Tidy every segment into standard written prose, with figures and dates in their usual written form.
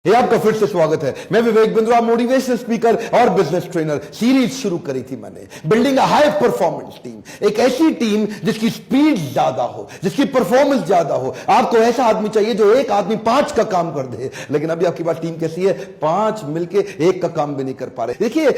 ये आपका फिर से स्वागत है। मैं विवेक बिंद्रा, मोटिवेशनल स्पीकर और बिजनेस ट्रेनर। सीरीज शुरू करी थी मैंने, building a high performance team. एक ऐसी टीम जिसकी स्पीड ज्यादा हो, जिसकी परफॉर्मेंस ज्यादा हो। आपको ऐसा आदमी चाहिए जो एक आदमी 5 का काम कर दे। लेकिन अभी आपकी पास टीम कैसी है? 5 मिलके 1 का काम भी नहीं कर पा रहे। देखिए,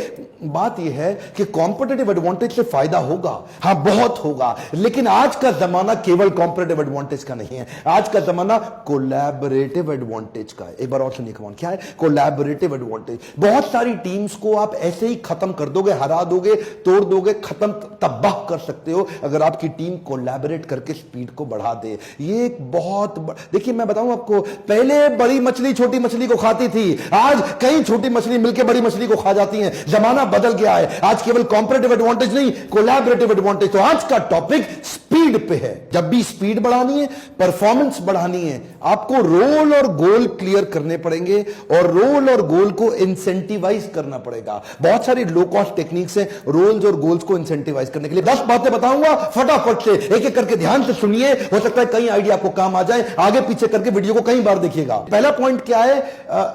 बात यह है कि कॉम्पिटिटिव एडवांटेज से फायदा होगा, हाँ बहुत होगा, लेकिन आज का जमाना केवल कॉम्पिटिटिव एडवांटेज का नहीं है। आज का जमाना कोलैबोरेटिव एडवांटेज का है। एक बार और सुनिए, क्या है कोलैबोरेटिव एडवांटेज? बहुत सारी टीम्स को आप ऐसे ही खत्म कर दोगे, हरा दोगे, तोड़ दोगे, खत्म तबाह कर सकते हो अगर आपकी टीम कोलैबोरेट करके स्पीड को बढ़ा दे। ये एक बहुत देखिए, मैं बताऊं आपको, पहले बड़ी मछली छोटी मछली को खाती थी, आज कई छोटी मछली मिलकर बड़ी मछली को खा जाती हैं। जमाना बदल गया है। आज केवल कॉम्पिटिटिव एडवांटेज नहीं, कोलैबोरेटिव एडवांटेज। तो आज का टॉपिक स्पीड पे है। जब भी स्पीड बढ़ानी है, परफॉर्मेंस बढ़ानी है, आपको रोल और गोल क्लियर करने पड़ेंगे और रोल और गोल को इंसेंटिवाइज करना पड़ेगा। बहुत सारी लो कॉस्ट टेक्निक्स हैं रोल्स और गोल्स को इंसेंटिवाइज करने के लिए। 10 बातें बताऊंगा, फटाफट से एक एक करके ध्यान से सुनिए। हो सकता है कई आइडिया आपको काम आ जाए। आगे पीछे करके वीडियो को कई बार देखिएगा। पहला पॉइंट क्या है?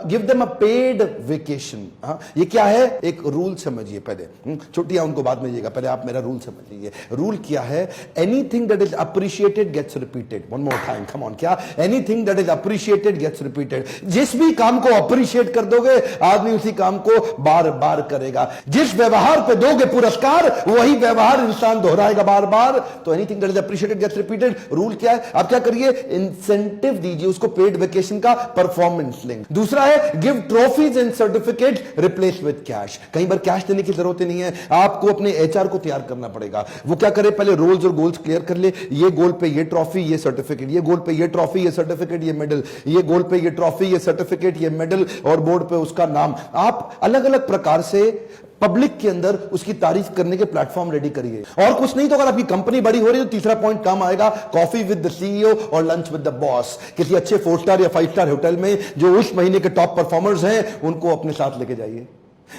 Give them a paid vacation. ये क्या है? एक रूल समझिए पहले, छुट्टियां उनको बाद में दिएगा, पहले आप मेरा रूल समझ लीजिए। रूल क्या है? Anything that is appreciated gets repeated. One more time, come on. क्या? Anything that is appreciated gets repeated. जिस भी काम को अप्रिशिएट कर दोगे, आदमी उसी काम को बार बार करेगा। जिस व्यवहार पे दोगे पुरस्कार, वही व्यवहार इंसान दोहराएगा बार बार। तो anything that is appreciated gets repeated. Rule क्या है? आप क्या करिए? इंसेंटिव दीजिए उसको, पेड वेकेशन का परफॉर्मेंस लिंक। दूसरा है give trophies and certificate replace with cash. कई बार कैश देने की जरूरत नहीं है, आपको अपने एचआर को तैयार करना पड़ेगा। वो क्या करे? पहले रोल्स और गोल्स क्लियर कर ले। ये गोल पे ये ट्रॉफी, ये सर्टिफिकेट, ये गोल पे ये ट्रॉफी, ये सर्टिफिकेट, ये मेडल, ये गोल पे ये ट्रॉफी, ये सर्टिफिकेट, ये मेडल, और बोर्ड पे उसका नाम। आप अलग अलग प्रकार से पब्लिक के अंदर उसकी तारीफ करने के प्लेटफॉर्म रेडी करिए। और कुछ नहीं तो अगर आपकी कंपनी बड़ी हो रही है तो तीसरा पॉइंट काम आएगा, कॉफी विद द सीईओ और लंच विद द बॉस। किसी अच्छे 4 स्टार या 5 स्टार होटल में जो उस महीने के टॉप परफॉर्मर्स हैं, उनको अपने साथ लेके जाइए,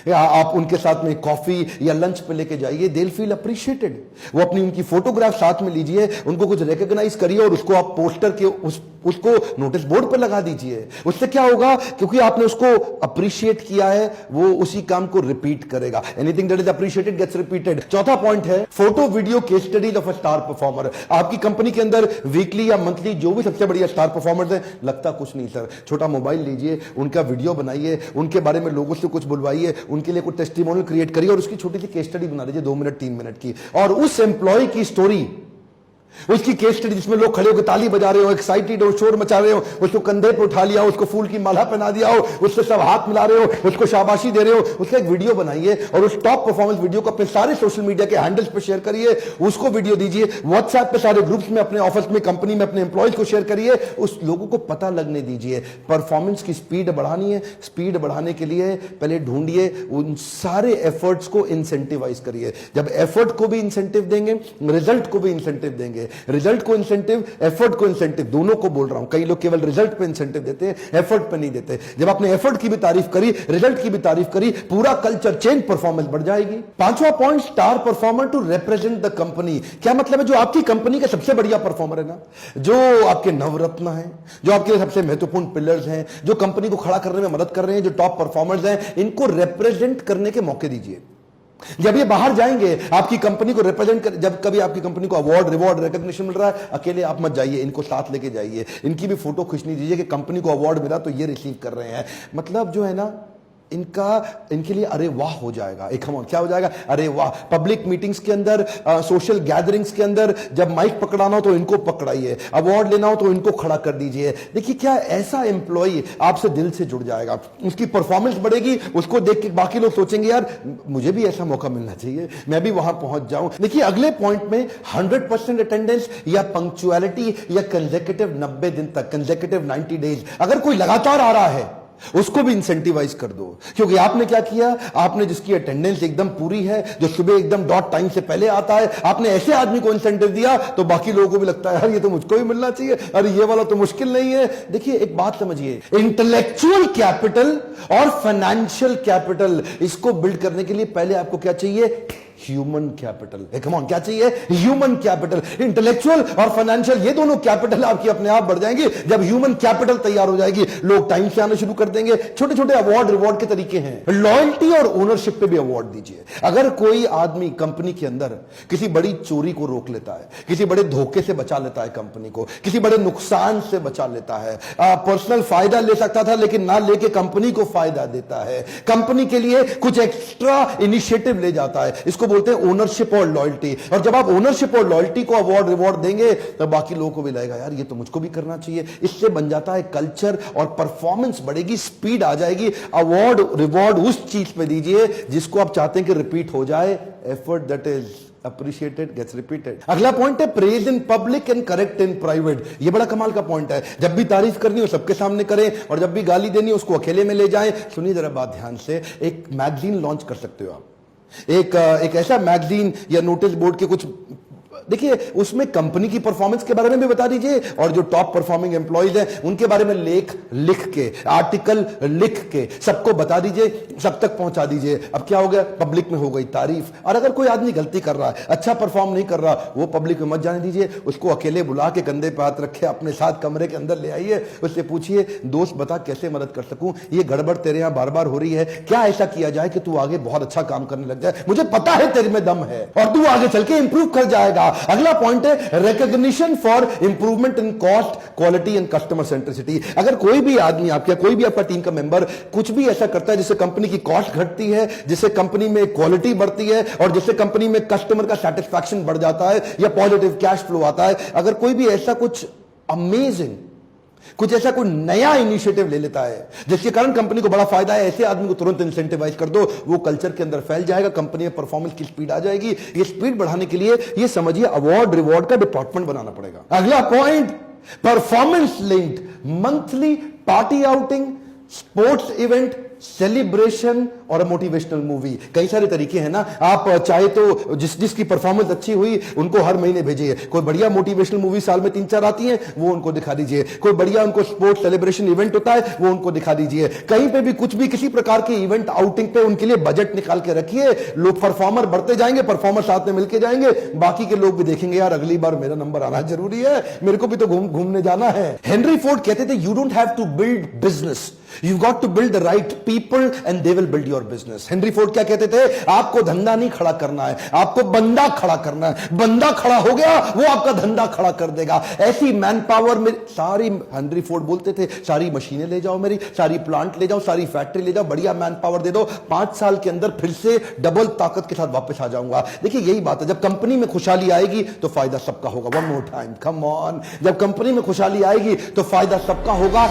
या आप उनके साथ में कॉफी या लंच पे लेके जाइए। They will feel appreciated. वो अपनी उनकी फोटोग्राफ साथ में लीजिए, उनको कुछ रिकॉग्नाइज करिए और उसको आप पोस्टर के उसको नोटिस बोर्ड पर लगा दीजिए। उससे क्या होगा? क्योंकि आपने उसको अप्रिशिएट किया है, वो उसी काम को रिपीट करेगा। Anything that is appreciated gets repeated. चौथा पॉइंट है photo video case studies of a star performer. आपकी कंपनी के अंदर वीकली या मंथली जो भी सबसे बढ़िया स्टार परफॉर्मर्स हैं, लगता कुछ नहीं सर, छोटा मोबाइल लीजिए, उनका वीडियो बनाइए, उनके बारे में लोगों से कुछ बुलवाइए, उनके लिए कुछ टेस्टिमोनियल क्रिएट करिए और उसकी छोटी सी केस स्टडी बना दीजिए 2 मिनट 3 मिनट की। और उस एम्प्लॉय की स्टोरी, उसकी केस स्टडी जिसमें लोग खड़े होकर ताली बजा रहे हो, एक्साइटेड हो, शोर मचा रहे हो, उसको कंधे पर उठा लिया हो, उसको फूल की माला पहना दिया हो, उससे सब हाथ मिला रहे हो, उसको शाबाशी दे रहे हो, उसका एक वीडियो बनाइए और उस टॉप परफॉर्मेंस वीडियो को अपने सारे सोशल मीडिया के हैंडल्स पे शेयर करिए। उसको वीडियो दीजिए, व्हाट्सएप पे सारे ग्रुप्स में, अपने ऑफिस में, कंपनी में अपने एम्प्लॉयज को शेयर करिए। उस लोगों को पता लगने दीजिए। परफॉर्मेंस की स्पीड बढ़ानी है। स्पीड बढ़ाने के लिए पहले ढूंढिए उन सारे एफर्ट्स को इंसेंटिवाइज करिए। जब एफर्ट को भी इंसेंटिव देंगे, रिजल्ट को भी इंसेंटिव देंगे। रिजल्ट को इंसेंटिव, एफर्ट को इंसेंटिव, दोनों को बोल रहा हूं। कई लोग केवल रिजल्ट पे इंसेंटिव देते हैं, एफर्ट पे नहीं देते। जब आपने एफर्ट की भी तारीफ करी, रिजल्ट की भी तारीफ करी, पूरा कल्चर चेंज, परफॉर्मेंस बढ़ जाएगी। 5वां point, star performer to represent the company. क्या मतलब है? जो आपकी कंपनी का सबसे बढ़िया परफॉर्मर है ना, जो आपके नवरत्न है, जो आपके सबसे महत्वपूर्ण पिलर्स हैं, जो कंपनी को खड़ा करने में मदद कर रहे हैं, जो टॉप परफॉर्मर्स हैं, इनको रिप्रेजेंट करने के मौके दीजिए। जब ये बाहर जाएंगे, आपकी कंपनी को रिप्रेजेंट कर, जब कभी आपकी कंपनी को अवार्ड, रिवॉर्ड, रिकॉग्निशन मिल रहा है, अकेले आप मत जाइए, इनको साथ लेके जाइए। इनकी भी फोटो खींचनी दीजिए कि कंपनी को अवार्ड मिला तो ये रिसीव कर रहे हैं। मतलब जो है ना, इनके लिए अरे वाह हो जाएगा। एक हम क्या हो जाएगा? अरे वाह। पब्लिक मीटिंग्स के अंदर, सोशल गैदरिंग्स के अंदर जब माइक पकड़ाना हो तो इनको पकड़ाइए, अवार्ड लेना हो तो इनको खड़ा कर दीजिए। देखिए, क्या ऐसा एम्प्लॉय आपसे दिल से जुड़ जाएगा, उसकी परफॉर्मेंस बढ़ेगी, उसको देख के बाकी लोग सोचेंगे यार मुझे भी ऐसा मौका मिलना चाहिए, मैं भी वहां पहुंच जाऊं। देखिए, अगले पॉइंट में 100% अटेंडेंस या पंक्चुअलिटी या कंसेक्यूटिव 90 दिन तक, कंसेक्यूटिव 90 डेज। अगर कोई लगातार आ रहा है उसको भी इंसेंटिवाइज कर दो। क्योंकि आपने क्या किया? आपने जिसकी अटेंडेंस एकदम पूरी है, जो सुबह एकदम डॉट टाइम से पहले आता है, आपने ऐसे आदमी को इंसेंटिव दिया तो बाकी लोगों को भी लगता है यार ये तो मुझको भी मिलना चाहिए, अरे ये वाला तो मुश्किल नहीं है। देखिए, एक बात समझिए, इंटेलेक्चुअल कैपिटल और फाइनेंशियल कैपिटल, इसको बिल्ड करने के लिए पहले आपको क्या चाहिए? Human capital. कम ऑन, क्या चाहिए? Human capital. इंटेलेक्चुअल और फाइनेंशियल, ये दोनों कैपिटल आपकी अपने आप बढ़ जाएंगे। जब ह्यूमन कैपिटल तैयार हो जाएगी, लोग टाइम से आना शुरू कर देंगे। छोटे छोटे अवार्ड रिवॉर्ड के तरीके हैं। लॉयल्टी और ओनरशिप पे भी अवार्ड दीजिए। अगर कोई आदमी कंपनी के अंदर किसी बड़ी चोरी को रोक लेता है, किसी बड़े धोखे से बचा लेता है कंपनी को, किसी बड़े नुकसान से बचा लेता है, पर्सनल फायदा ले सकता था लेकिन ना लेके कंपनी को फायदा देता है, कंपनी के लिए कुछ एक्स्ट्रा इनिशिएटिव ले जाता है, इसको बोलते हैं ओनरशिप और लॉयल्टी। और जब आप ओनरशिप और लॉयल्टी को अवार्ड रिवॉर्ड देंगे तो बाकी लोगों को भी लगेगा यार ये तो मुझको भी करना चाहिए। इससे बन जाता है कल्चर और परफॉर्मेंस बढ़ेगी, स्पीड आ जाएगी। अवार्ड रिवॉर्ड उस चीज पे दीजिए जिसको आप चाहते हैं कि रिपीट हो जाए। Effort that is appreciated gets repeated। अगला पॉइंट है praise in public and correct in private. ये बड़ा कमाल का पॉइंट है। जब भी तारीफ करनी हो सबके सामने करें और जब भी गाली देनी हो उसको अकेले में ले जाएं। सुनिए जरा बात ध्यान से, एक मैगजीन लॉन्च कर सकते हो आप, एक ऐसा मैगजीन या नोटिस बोर्ड के कुछ, देखिए उसमें कंपनी की परफॉर्मेंस के बारे में भी बता दीजिए और जो टॉप परफॉर्मिंग एम्प्लॉइज हैं उनके बारे में लेख लिख के, आर्टिकल लिख के सबको बता दीजिए, सब तक पहुंचा दीजिए। अब क्या हो गया? पब्लिक में हो गई तारीफ। और अगर कोई आदमी गलती कर रहा है, अच्छा परफॉर्म नहीं कर रहा, वो पब्लिक में मत जाने दीजिए, उसको अकेले बुला के कंधे पे हाथ रखे अपने साथ कमरे के अंदर ले आइए, उससे पूछिए दोस्त बता कैसे मदद कर सकूं, ये गड़बड़ तेरे यहां बार बार हो रही है, क्या ऐसा किया जाए कि तू आगे बहुत अच्छा काम करने लग जाए, मुझे पता है तेरे में दम है और तू आगे चल के इंप्रूव कर जाएगा। अगला पॉइंट है recognition for improvement in cost, quality and customer centricity. अगर कोई भी आदमी आपका, कोई भी आपका टीम का मेंबर कुछ भी ऐसा करता है जिससे कंपनी की कॉस्ट घटती है, जिससे कंपनी में क्वालिटी बढ़ती है और जिससे कंपनी में कस्टमर का सेटिस्फैक्शन बढ़ जाता है या पॉजिटिव कैश फ्लो आता है, अगर कोई भी ऐसा कुछ अमेजिंग, कुछ ऐसा कोई नया इनिशिएटिव ले लेता है जिसके कारण कंपनी को बड़ा फायदा है, ऐसे आदमी को तुरंत इंसेंटिवाइज कर दो, वो कल्चर के अंदर फैल जाएगा, कंपनी में परफॉर्मेंस की स्पीड आ जाएगी। ये स्पीड बढ़ाने के लिए ये समझिए अवार्ड रिवॉर्ड का डिपार्टमेंट बनाना पड़ेगा। अगला point, performance linked monthly party outing, sports event, celebration और मोटिवेशनल मूवी। कई सारे तरीके हैं ना, आप चाहे तो जिसकी परफॉर्मेंस अच्छी हुई उनको हर महीने भेजिए। कोई बढ़िया मोटिवेशनल मूवी साल में 3-4 आती हैं, वो उनको दिखा दीजिए। कोई बढ़िया उनको स्पोर्ट्स सेलिब्रेशन इवेंट होता है, वो उनको दिखा दीजिए। कहीं पे भी कुछ भी किसी प्रकार के इवेंट आउटिंग पे उनके लिए बजट निकाल के रखिए। लोग परफॉर्मर बढ़ते जाएंगे, परफॉर्मर साथ में मिलकर जाएंगे, बाकी के लोग भी देखेंगे यार अगली बार मेरा नंबर आना जरूरी है, मेरे को भी तो घूमने जाना है। हेनरी फोर्ड कहते थे you don't have to build business, you got to build the right people and they will build your business. Henry Ford क्या कहते थे? आपको धंधा नहीं खड़ा करना है, आपको बंदा खड़ा करना है। बंदा खड़ा हो गया वो आपका धंधा खड़ा कर देगा। ऐसी मैन पावर में सारी, हेनरी फोर्ड बोलते थे सारी मशीनें ले जाओ, मेरी सारी प्लांट ले जाओ, सारी फैक्ट्री ले जाओ, बढ़िया मैन पावर दे दो, 5 साल के अंदर फिर से डबल ताकत के साथ वापस आ जाऊंगा। देखिए यही बात है, जब कंपनी में खुशहाली आएगी तो फायदा सबका होगा। One more time, come on, जब कंपनी में खुशहाली आएगी तो फायदा सबका होगा।